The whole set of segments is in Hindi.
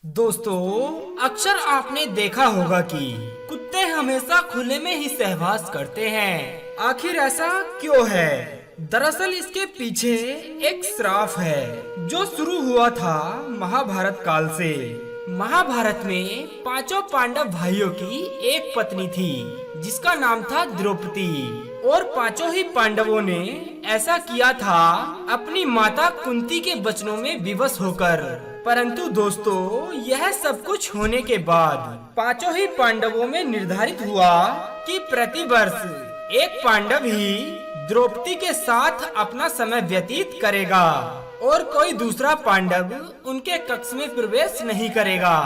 दोस्तों, अक्सर आपने देखा होगा कि कुत्ते हमेशा खुले में ही सहवास करते हैं। आखिर ऐसा क्यों है? दरअसल इसके पीछे एक श्राप है जो शुरू हुआ था महाभारत काल से। महाभारत में पांचों पांडव भाइयों की एक पत्नी थी जिसका नाम था द्रौपदी, और पांचों ही पांडवों ने ऐसा किया था अपनी माता कुंती के वचनों में विवश होकर। परंतु दोस्तों, यह सब कुछ होने के बाद पांचों ही पांडवों में निर्धारित हुआ कि प्रतिवर्ष एक पांडव ही द्रौपदी के साथ अपना समय व्यतीत करेगा और कोई दूसरा पांडव उनके कक्ष में प्रवेश नहीं करेगा।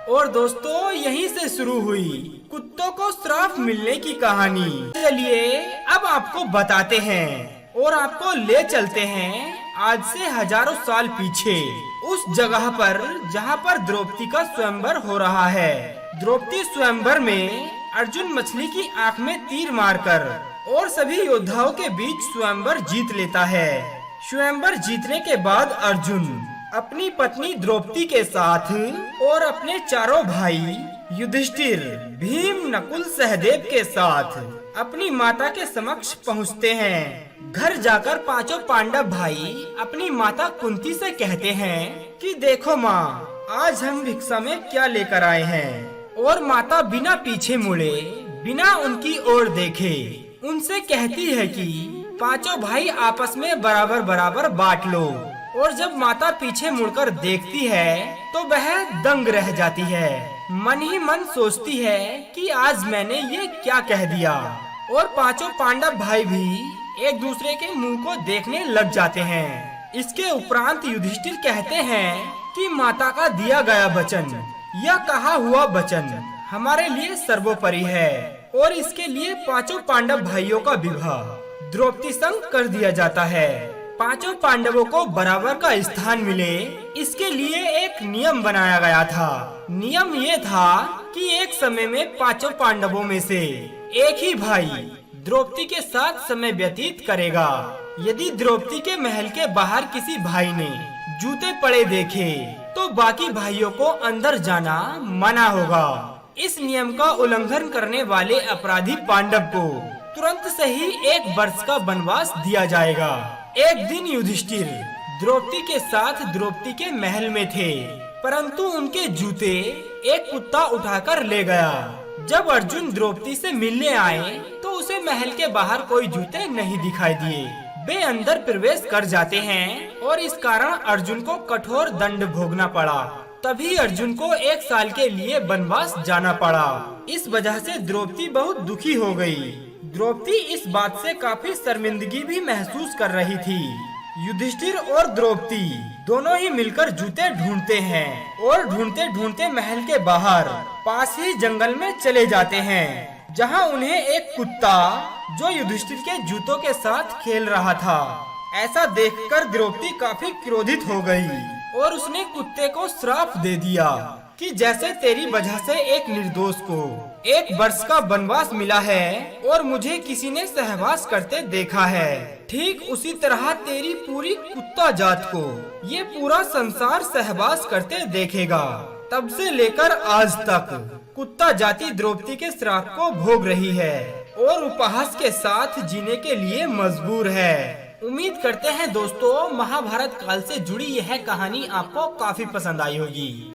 और दोस्तों, यहीं से शुरू हुई कुत्तों को श्राप मिलने की कहानी। चलिए अब आपको बताते हैं और आपको ले चलते हैं आज से हजारों साल पीछे, उस जगह पर जहां पर द्रौपदी का स्वयंवर हो रहा है। द्रौपदी स्वयंवर में अर्जुन मछली की आंख में तीर मारकर और सभी योद्धाओं के बीच स्वयंवर जीत लेता है। स्वयंवर जीतने के बाद अर्जुन अपनी पत्नी द्रौपदी के साथ और अपने चारों भाई युधिष्ठिर, भीम, नकुल, सहदेव के साथ अपनी माता के समक्ष पहुंचते हैं। घर जाकर पांचों पांडव भाई अपनी माता कुंती से कहते हैं कि देखो माँ, आज हम भिक्षा में क्या लेकर आए हैं। और माता बिना पीछे मुड़े, बिना उनकी ओर देखे उनसे कहती है कि पांचों भाई आपस में बराबर बराबर बांट लो। और जब माता पीछे मुड़कर देखती है तो वह दंग रह जाती है। मन ही मन सोचती है कि आज मैंने ये क्या कह दिया। और पांचों पांडव भाई भी एक दूसरे के मुंह को देखने लग जाते हैं। इसके उपरांत युधिष्ठिर कहते हैं कि माता का दिया गया वचन, यह कहा हुआ वचन हमारे लिए सर्वोपरि है और इसके लिए पांचों पांडव भाइयों का विवाह द्रौपदी संग कर दिया जाता है। पांचों पांडवों को बराबर का स्थान मिले, इसके लिए एक नियम बनाया गया था। नियम ये था कि एक समय में पांचों पांडवों में से एक ही भाई द्रौपदी के साथ समय व्यतीत करेगा। यदि द्रौपदी के महल के बाहर किसी भाई ने जूते पड़े देखे तो बाकी भाइयों को अंदर जाना मना होगा। इस नियम का उल्लंघन करने वाले अपराधी पांडव को तुरंत से ही 1 वर्ष का वनवास दिया जाएगा। एक दिन युधिष्ठिर द्रौपदी के साथ द्रौपदी के महल में थे, परंतु उनके जूते एक कुत्ता उठाकर ले गया। जब अर्जुन द्रौपदी से मिलने आए तो उसे महल के बाहर कोई जूते नहीं दिखाई दिए। वे अंदर प्रवेश कर जाते हैं और इस कारण अर्जुन को कठोर दंड भोगना पड़ा। तभी अर्जुन को 1 साल के लिए वनवास जाना पड़ा। इस वजह से द्रौपदी बहुत दुखी हो गई। द्रौपदी इस बात से काफी शर्मिंदगी भी महसूस कर रही थी। युधिष्ठिर और द्रौपदी दोनों ही मिलकर जूते ढूंढते हैं और ढूंढते ढूंढते महल के बाहर पास ही जंगल में चले जाते हैं, जहां उन्हें एक कुत्ता जो युधिष्ठिर के जूतों के साथ खेल रहा था। ऐसा देखकर द्रौपदी काफी क्रोधित हो गई और उसने कुत्ते को श्राप दे दिया कि जैसे तेरी वजह से एक निर्दोष को 1 वर्ष का वनवास मिला है और मुझे किसी ने सहवास करते देखा है, ठीक उसी तरह तेरी पूरी कुत्ता जात को ये पूरा संसार सहवास करते देखेगा। तब से लेकर आज तक कुत्ता जाति द्रौपदी के श्राप को भोग रही है और उपहास के साथ जीने के लिए मजबूर है। उम्मीद करते हैं दोस्तों, महाभारत काल से जुड़ी यह कहानी आपको काफी पसंद आई होगी।